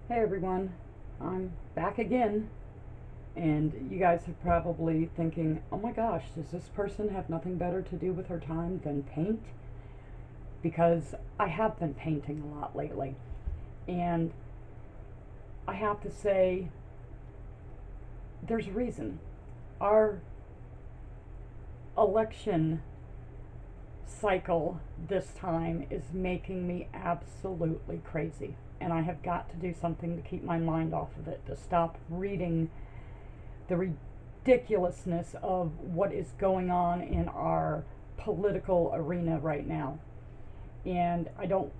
Hey everyone, I'm back again, and you guys are probably thinking, oh my gosh, does this person have nothing better to do with her time than paint? Because I have been painting a lot lately, and I have to say, there's a reason. Our election cycle this time is making me absolutely crazy. And I have got to do something to keep my mind off of it, to stop reading the ridiculousness of what is going on in our political arena right now. And I don't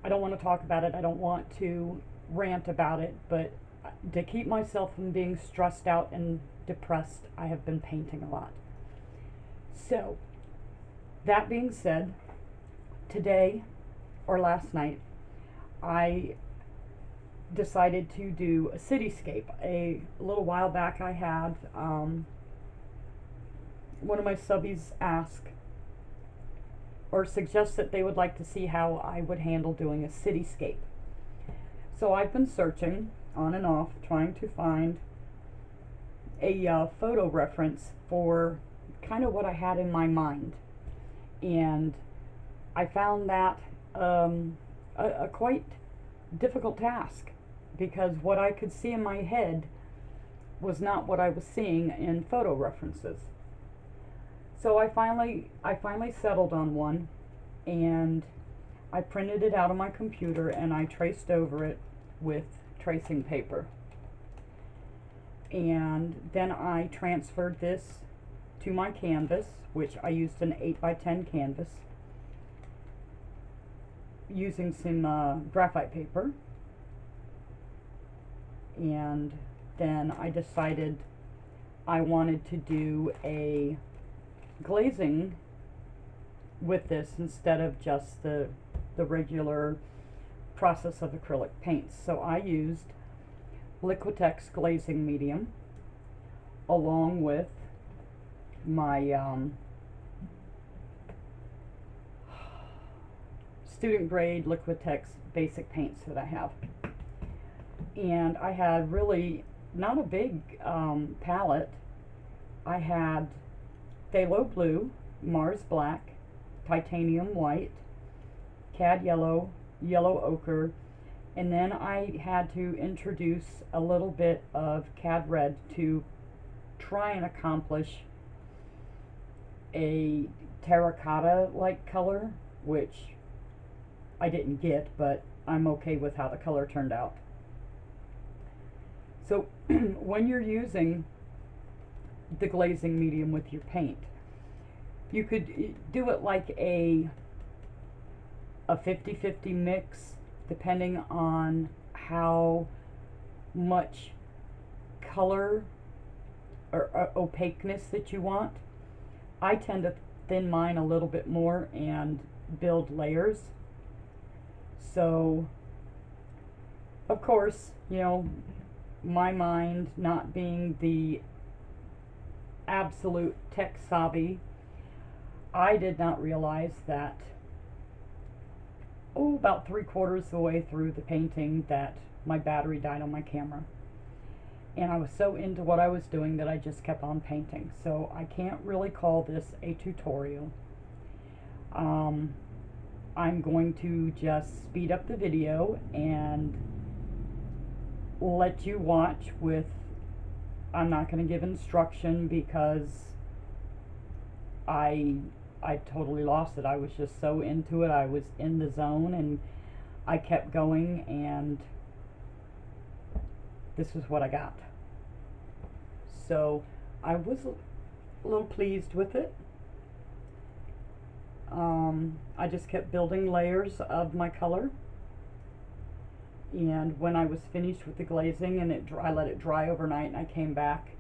want to talk about it. I don't want to rant about it, but to keep myself from being stressed out and depressed, I have been painting a lot. So, that being said, today or last night, I decided to do a cityscape. A little while back, I had one of my subbies ask or suggest that they would like to see how I would handle doing a cityscape. So I've been searching on and off, trying to find a photo reference for kind of what I had in my mind. And I found that a quite difficult task, because what I could see in my head was not what I was seeing in photo references. So I finally settled on one, and I printed it out on my computer and I traced over it with tracing paper. And then I transferred this to my canvas, which I used an 8x10 canvas, using some graphite paper. And then I decided I wanted to do a glazing with this instead of just the regular process of acrylic paints. So I used Liquitex glazing medium along with my student grade Liquitex basic paints that I have. And I had really not a big palette. I had phthalo blue, Mars black, titanium white, Cad yellow, yellow ochre, and then I had to introduce a little bit of Cad red to try and accomplish a terracotta-like color, which I didn't get, but I'm okay with how the color turned out. So when you're using the glazing medium with your paint, you could do it like a 50-50 mix, depending on how much color or opaqueness that you want. I tend to thin mine a little bit more and build layers. So, of course, my mind not being the absolute tech savvy, I did not realize that, about 3/4 of the way through the painting, that my battery died on my camera. And I was so into what I was doing that I just kept on painting. So I can't really call this a tutorial. I'm going to just speed up the video and let you watch with, I'm not going to give instruction because I totally lost it. I was just so into it. I was in the zone and I kept going, and this is what I got. So I was a little pleased with it. I just kept building layers of my color, and when I was finished with the glazing and I let it dry overnight, and I came back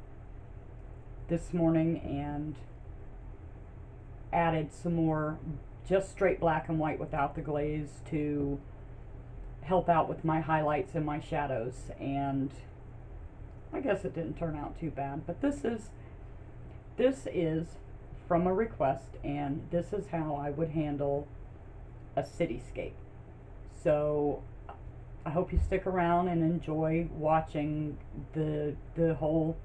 this morning and added some more just straight black and white without the glaze to help out with my highlights and my shadows. And I guess it didn't turn out too bad, but this is from a request, and this is how I would handle a cityscape. So I hope you stick around and enjoy watching the whole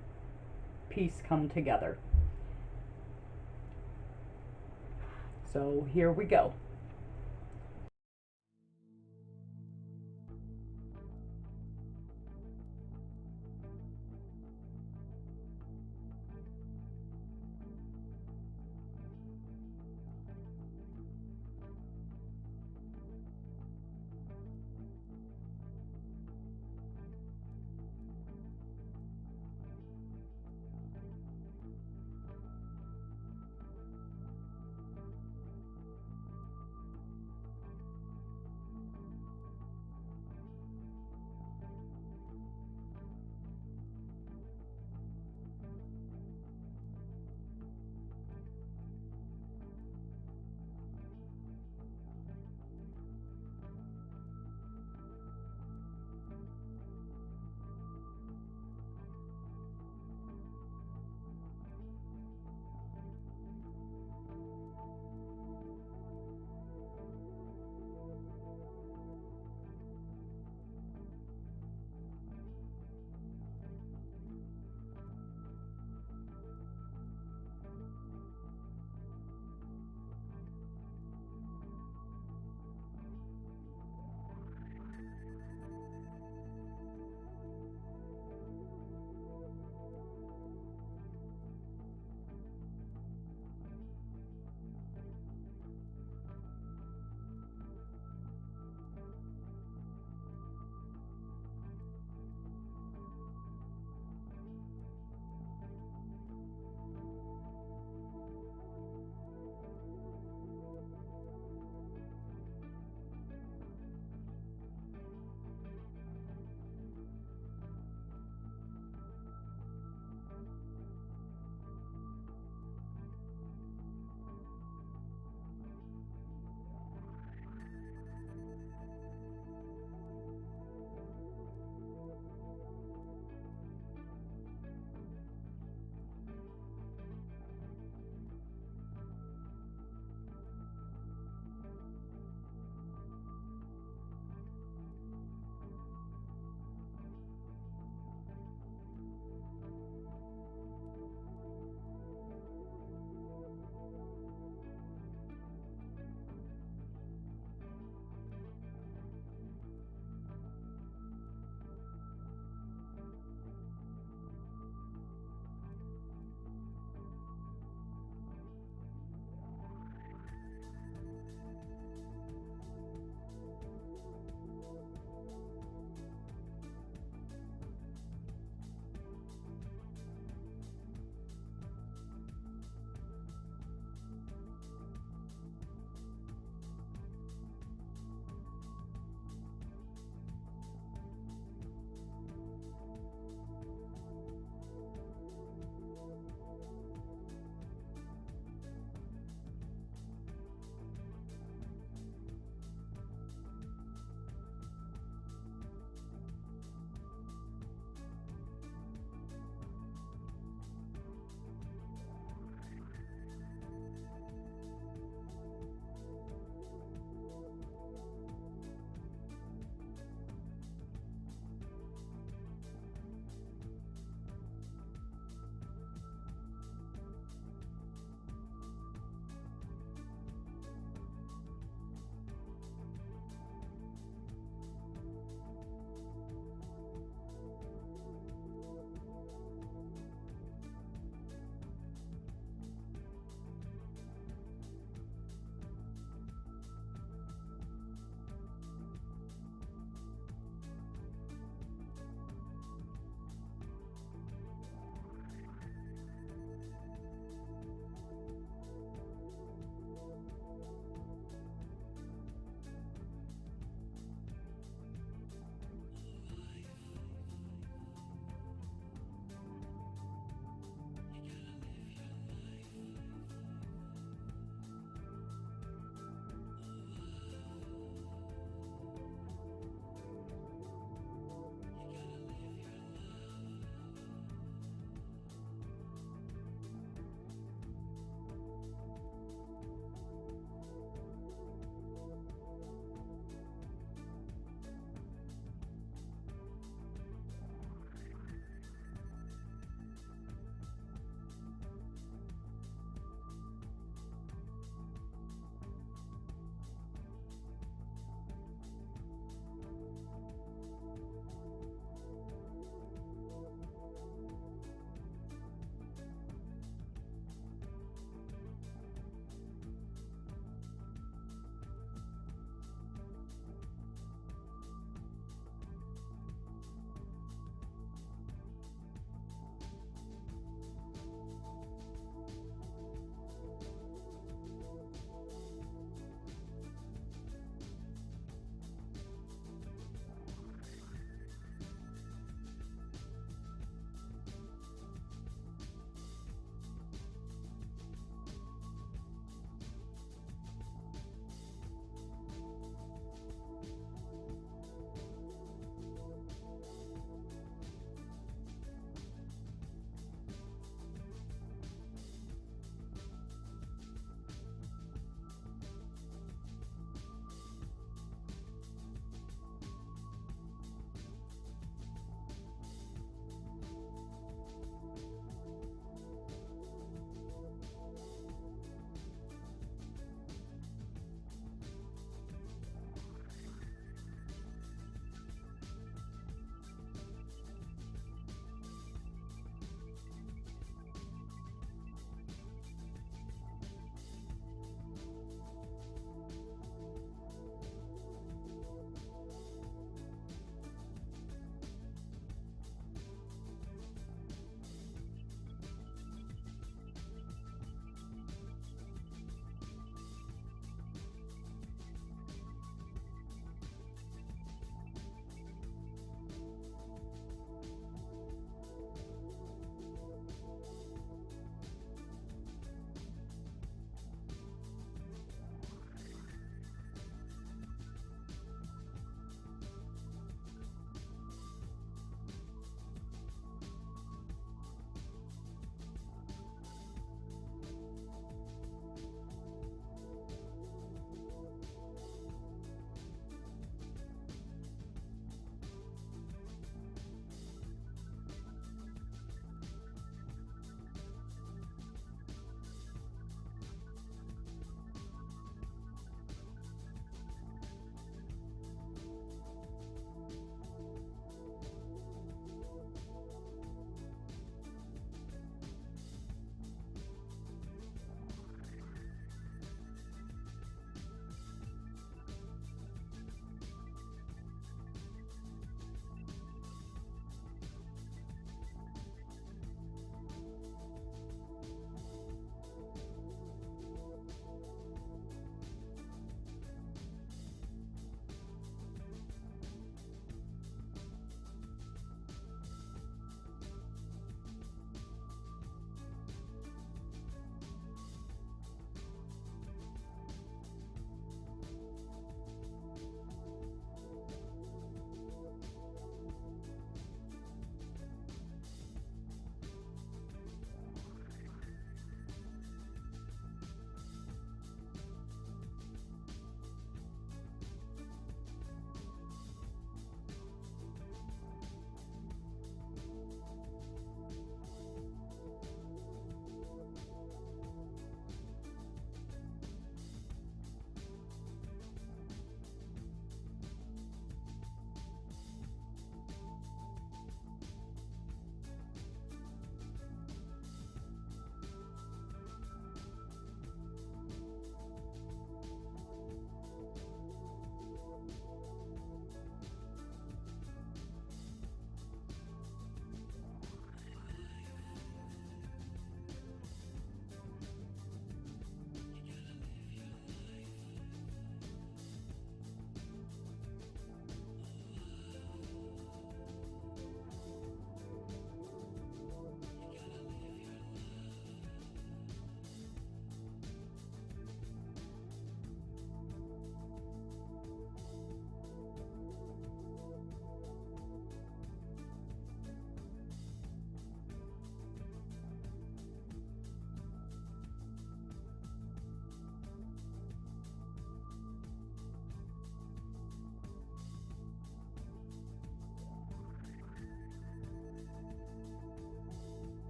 piece come together. So here we go.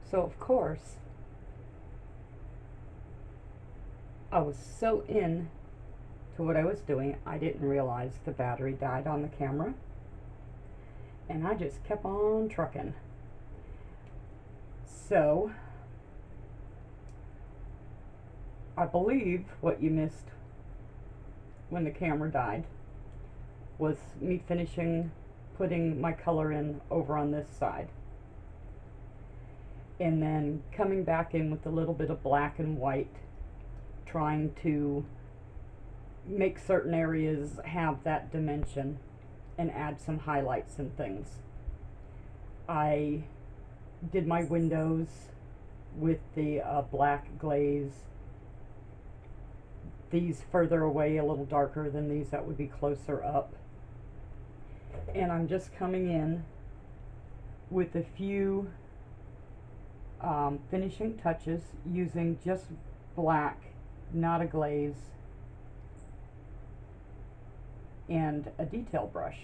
So of course, I was so in to what I was doing, I didn't realize the battery died on the camera, and I just kept on trucking. So I believe what you missed when the camera died was me finishing putting my color in over on this side, and then coming back in with a little bit of black and white, trying to make certain areas have that dimension and add some highlights and things. I did my windows with the black glaze, these further away, a little darker than these that would be closer up. And I'm just coming in with a few finishing touches using just black, not a glaze, and a detail brush.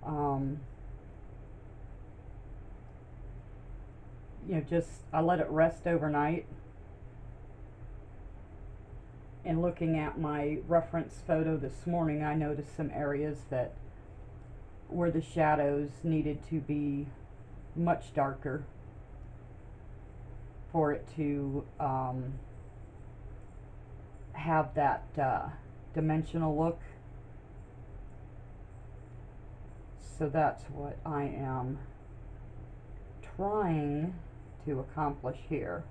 You know, just I let it rest overnight, and looking at my reference photo this morning, I noticed some areas that where the shadows needed to be much darker for it to have that dimensional look. So that's what I am trying to accomplish here.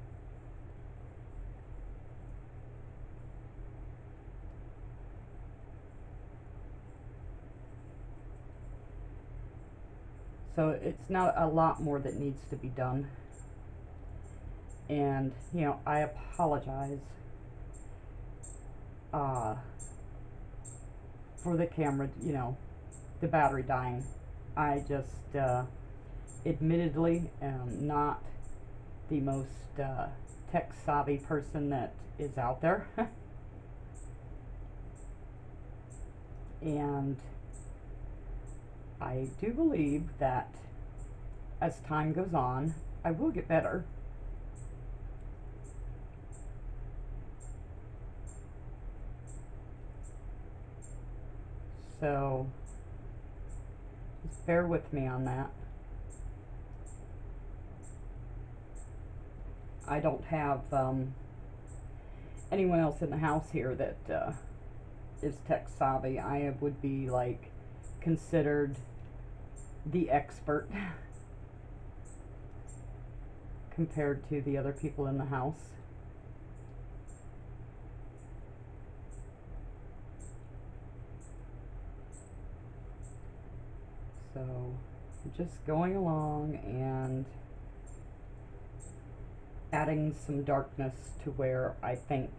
So it's not a lot more that needs to be done. And, you know, I apologize for the camera, you know, the battery dying. I just admittedly am not the most tech savvy person that is out there. And I do believe that as time goes on, I will get better. So just bear with me on that. I don't have anyone else in the house here that is tech savvy. I would be like considered the expert compared to the other people in the house. So just going along and adding some darkness to where I think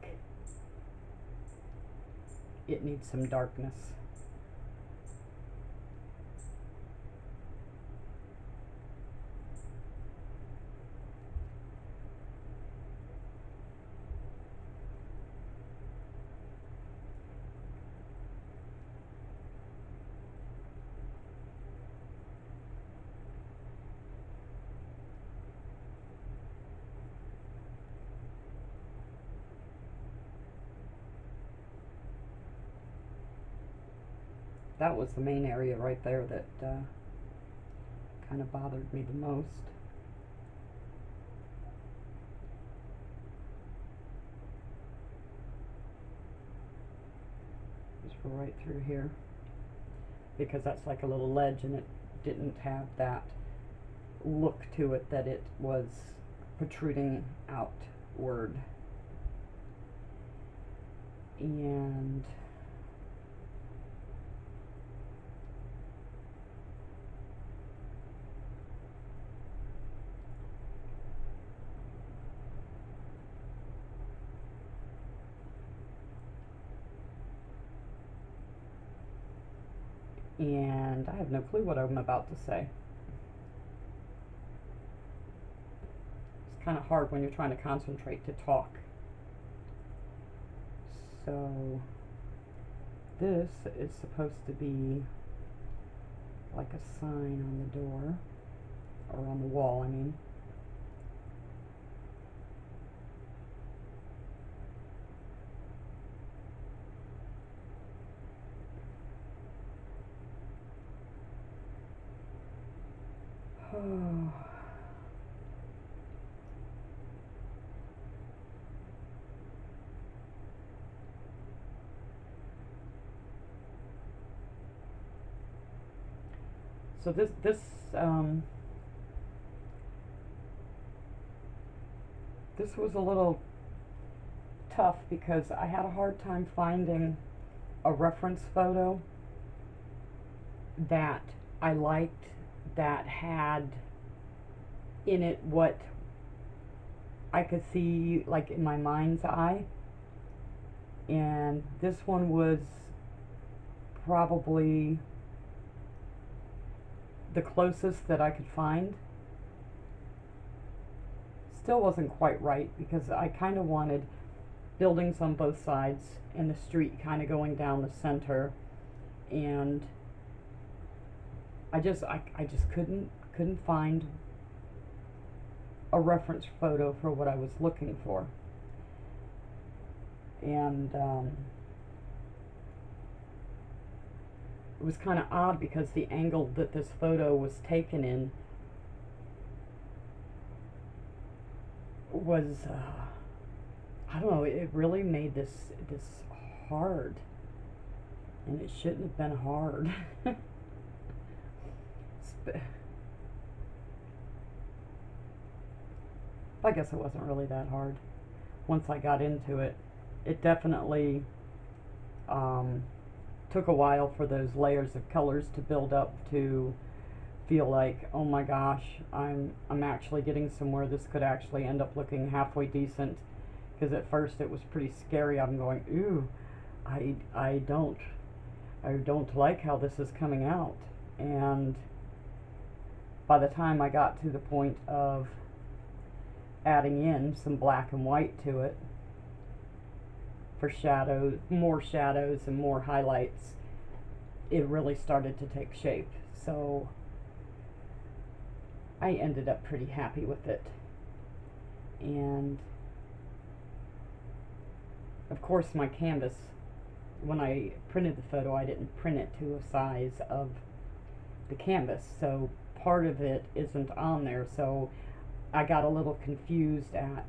it needs some darkness. That was the main area right there that kind of bothered me the most. Just right through here, because that's like a little ledge and it didn't have that look to it, that it was protruding outward. And I have no clue what I'm about to say. It's kind of hard when you're trying to concentrate to talk. So this is supposed to be like a sign on the door, or on the wall, I mean. Oh. So this was a little tough because I had a hard time finding a reference photo that I liked, that had in it what I could see like in my mind's eye. And this one was probably the closest that I could find. Still wasn't quite right because I kind of wanted buildings on both sides and the street kind of going down the center, and I just couldn't find a reference photo for what I was looking for. And it was kind of odd because the angle that this photo was taken in was I don't know, it really made this hard, and it shouldn't have been hard. I guess it wasn't really that hard once I got into it. It definitely took a while for those layers of colors to build up to feel like, oh my gosh, I'm actually getting somewhere. This could actually end up looking halfway decent. Because at first it was pretty scary. I'm going, ooh, I don't like how this is coming out. And by the time I got to the point of adding in some black and white to it for shadows, more shadows and more highlights, it really started to take shape. So I ended up pretty happy with it. And of course my canvas, when I printed the photo, I didn't print it to a size of the canvas, so part of it isn't on there. So I got a little confused at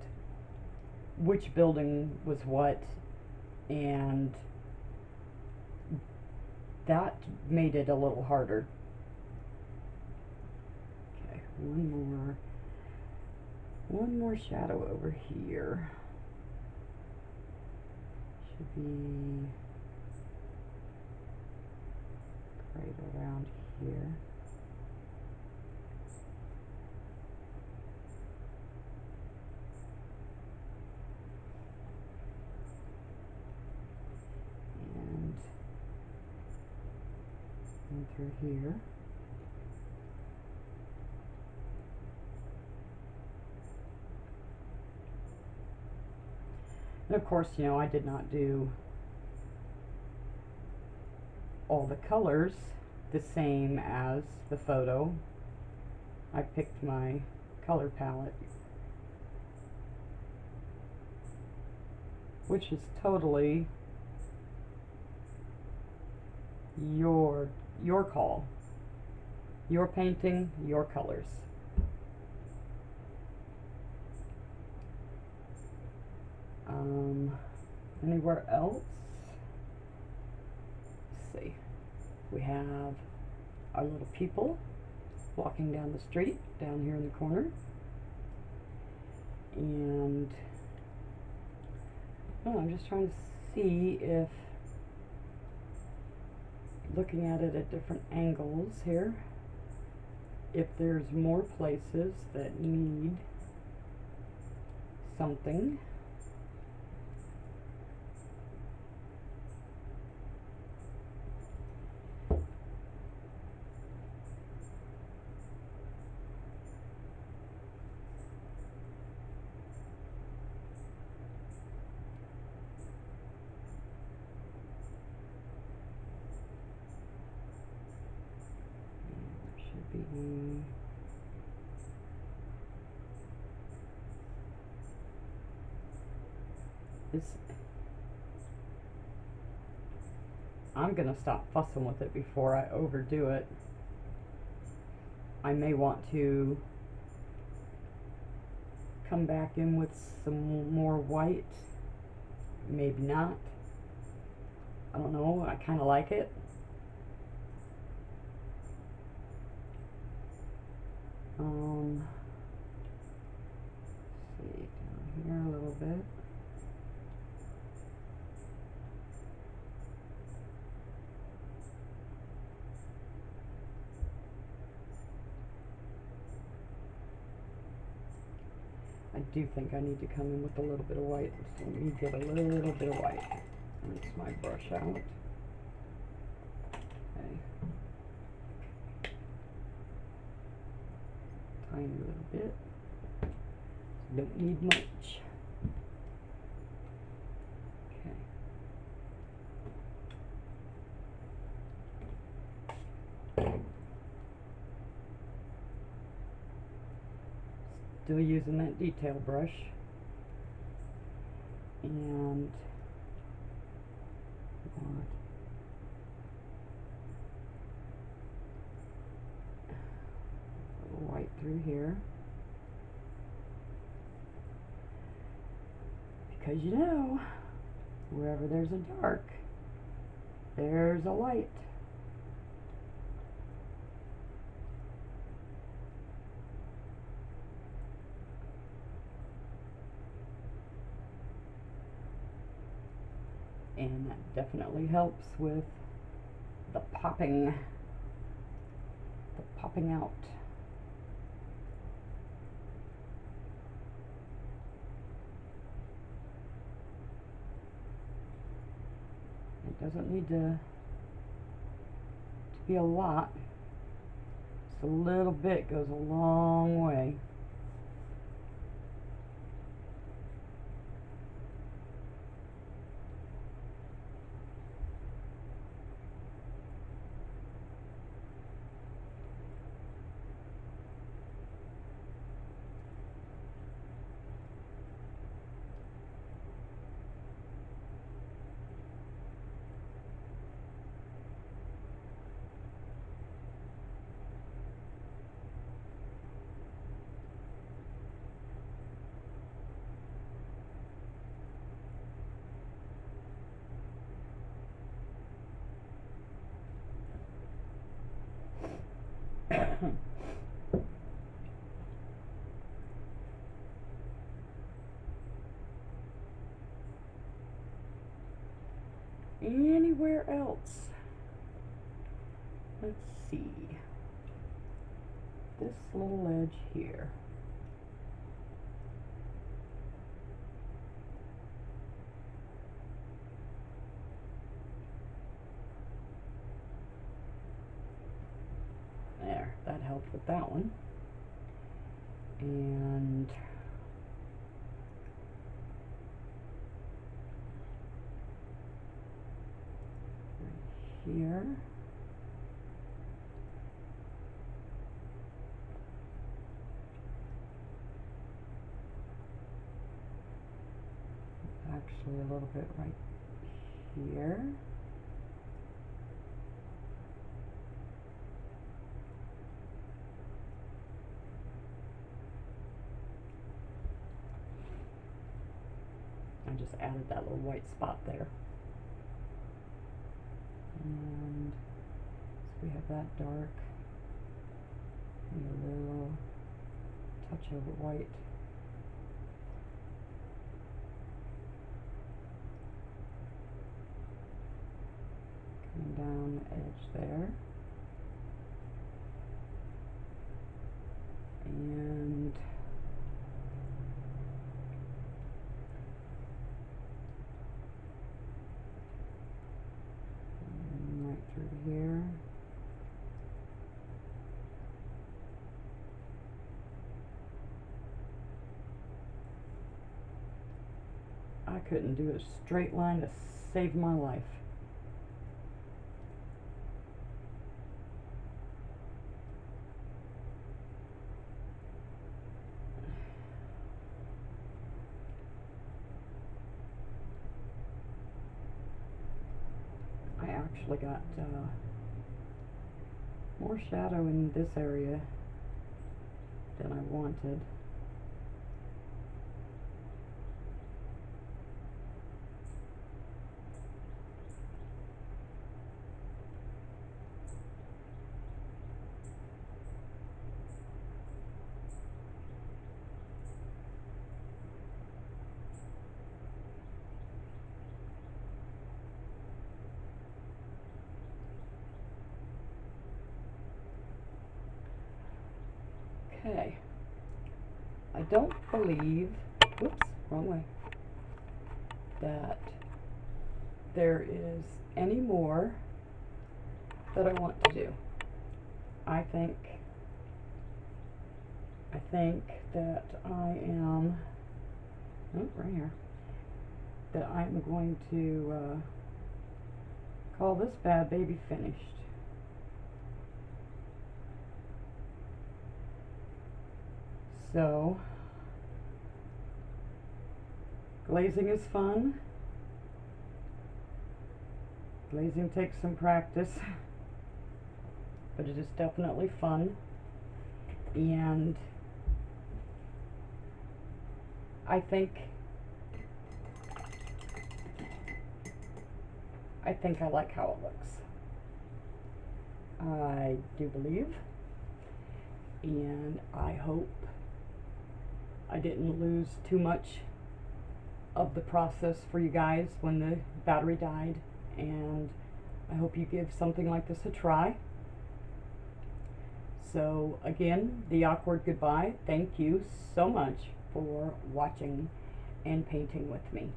which building was what, and that made it a little harder. Okay, one more shadow over here. Should be right around here. And through here. And of course, you know, I did not do all the colors the same as the photo. I picked my color palette, which is totally your call. Your painting, your colors. Anywhere else? Let's see. We have our little people walking down the street, down here in the corner. And I'm just trying to see if, looking at it at different angles here, if there's more places that need something. It's, I'm gonna stop fussing with it before I overdo it. I may want to come back in with some more white, maybe not. I don't know, I kind of like it. Let's see, down here a little bit. I do think I need to come in with a little bit of white, so let me get a little bit of white. Rinse my brush out. Okay. Tiny little bit. Don't need much. Okay. Still using that detail brush. And want a little white through here. Because you know, wherever there's a dark, there's a light. And that definitely helps with the popping out. It doesn't need to be a lot. Just a little bit goes a long way. Anywhere else? Let's see. This little edge here. There, that helped with that one. And here. Actually a little bit right here. I just added that little white spot there. And so we have that dark and a little touch of white. Coming down the edge there. And right through here. I couldn't do a straight line to save my life. actually got more shadow in this area than I wanted. Okay, I don't believe, whoops, wrong way, that there is any more that I want to do. I think that I am, oh, right here, that I'm going to call this bad baby finished. So, glazing is fun. Glazing takes some practice, but it is definitely fun. And I think I like how it looks. I do believe, and I hope I didn't lose too much of the process for you guys when the battery died, and I hope you give something like this a try. So again, the awkward goodbye. Thank you so much for watching and painting with me.